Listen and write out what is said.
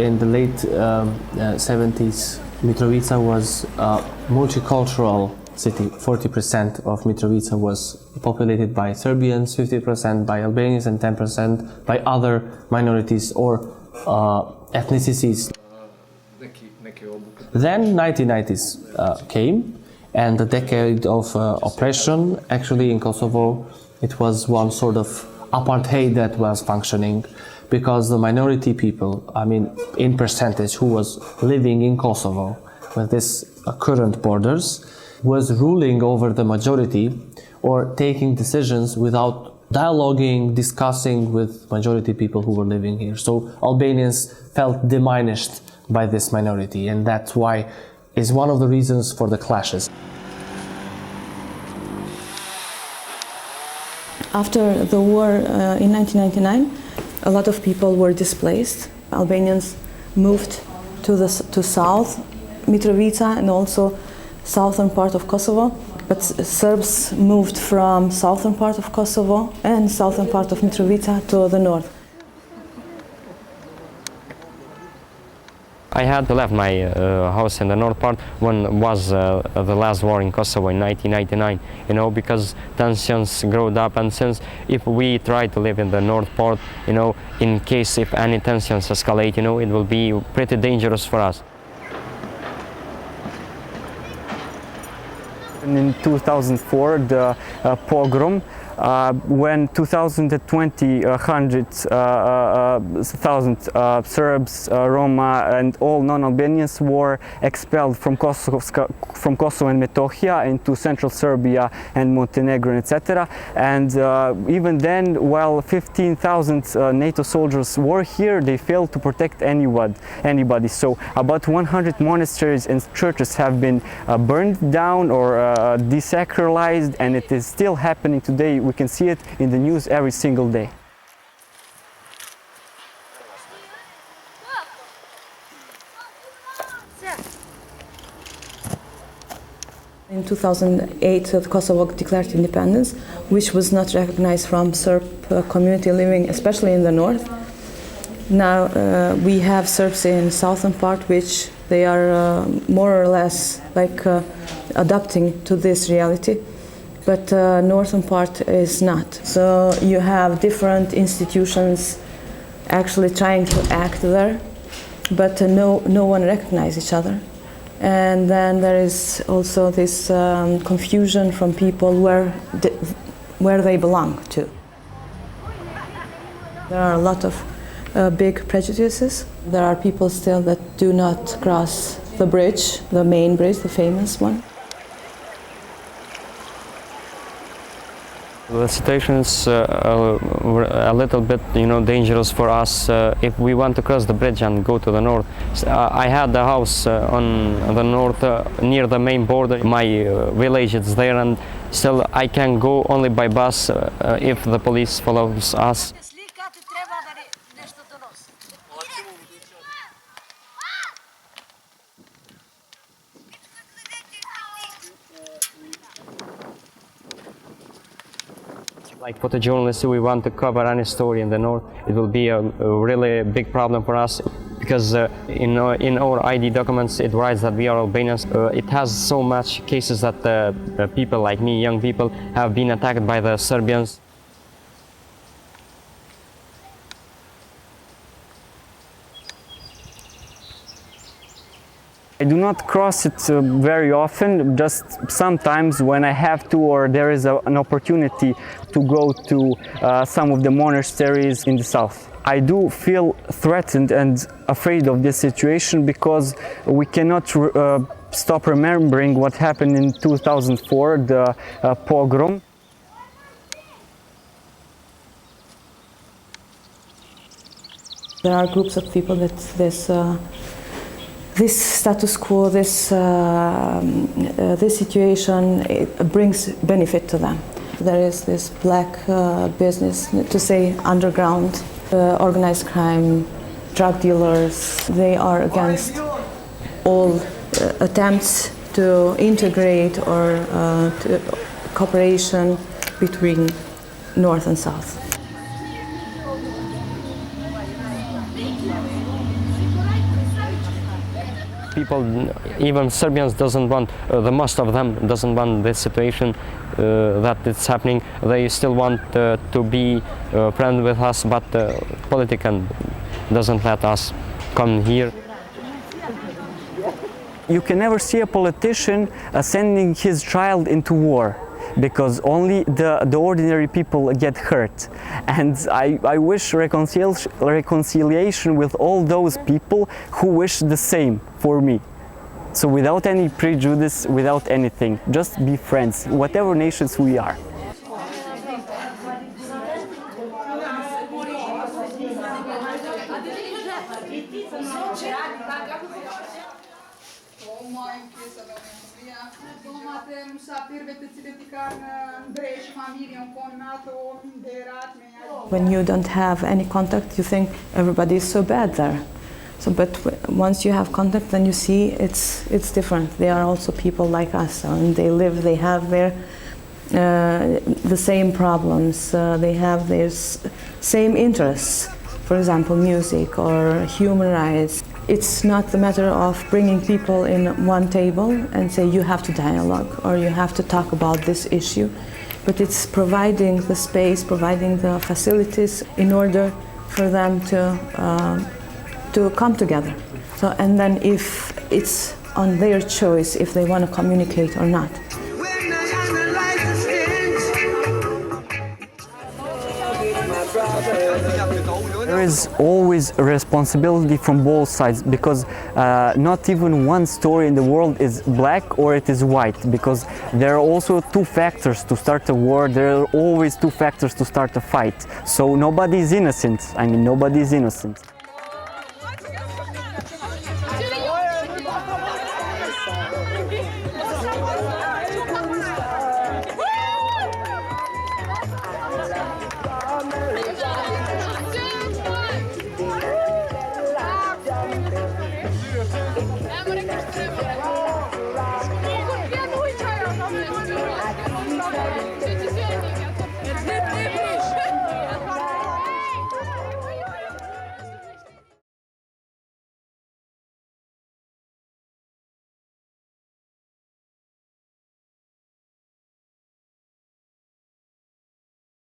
in the late 70s, Mitrovica was a multicultural city. 40% of Mitrovica was populated by Serbians, 50% by Albanians, and 10% by other minorities or ethnicities. Then 1990s came, and the decade of oppression. Actually, in Kosovo, it was one sort of apartheid that was functioning, because the minority people, I mean, in percentage, who was living in Kosovo with this current borders, was ruling over the majority or taking decisions without dialoguing, discussing with majority people who were living here. So Albanians felt diminished by this minority, and that's why is one of the reasons for the clashes. After the war in 1999, a lot of people were displaced. Albanians moved to south Mitrovica and also southern part of Kosovo, but Serbs moved from southern part of Kosovo and southern part of Mitrovica to the north. I had to leave my house in the north part when was the last war in Kosovo in 1999, you know, because tensions growed up, and since if we try to live in the north part, you know, in case if any tensions escalate, you know, it will be pretty dangerous for us. In 2004, the pogrom, when 100,000 Serbs, Roma, and all non-Albanians were expelled from Kosovo and Metohija into Central Serbia and Montenegro, etc. And even then, while 15,000 NATO soldiers were here, they failed to protect anybody. So about 100 monasteries and churches have been burned down or desacralized, and it is still happening today. We can see it in the news every single day. In 2008, Kosovo declared independence, which was not recognized from Serb community living, especially in the north. Now we have Serbs in southern part, which they are more or less like adapting to this reality, but northern part is not. So you have different institutions actually trying to act there, but no one recognizes each other. And then there is also this confusion from people where they belong to. There are a lot of big prejudices. There are people still that do not cross the bridge, the main bridge, the famous one. The situation is a little bit, you know, dangerous for us if we want to cross the bridge and go to the north. I had a house on the north near the main border. My village is there, and still I can go only by bus if the police follows us. Like photojournalists, we want to cover any story in the north. It will be a really big problem for us because in our ID documents it writes that we are Albanians. It has so much cases that people like me, young people, have been attacked by the Serbians. I do not cross it very often, just sometimes when I have to, or there is an opportunity to go to some of the monasteries in the south. I do feel threatened and afraid of this situation because we cannot stop remembering what happened in 2004, the pogrom. There are groups of people that this status quo, this situation, it brings benefit to them. There is this black business, to say underground, organized crime, drug dealers. They are against all attempts to integrate or to cooperation between North and South. people, even Serbians, doesn't want, the most of them doesn't want this situation that it's happening. They still want to be friends with us, but politician doesn't let us come here. You can never see a politician sending his child into war, because only the ordinary people get hurt. And I wish reconciliation with all those people who wish the same for me. So without any prejudice, without anything, just be friends, whatever nations we are. When you don't have any contact, you think everybody is so bad there. So, but once you have contact, then you see it's different. They are also people like us, and they live, they have their the same problems, they have their same interests. For example, music or human rights. It's not the matter of bringing people in one table and say you have to dialogue or you have to talk about this issue, but it's providing the space, providing the facilities in order for them to come together. So, and then if it's on their choice if they want to communicate or not. There is always a responsibility from both sides, because not even one story in the world is black or it is white, because there are also two factors to start a war, there are always two factors to start a fight. So nobody is innocent. I mean, nobody is innocent.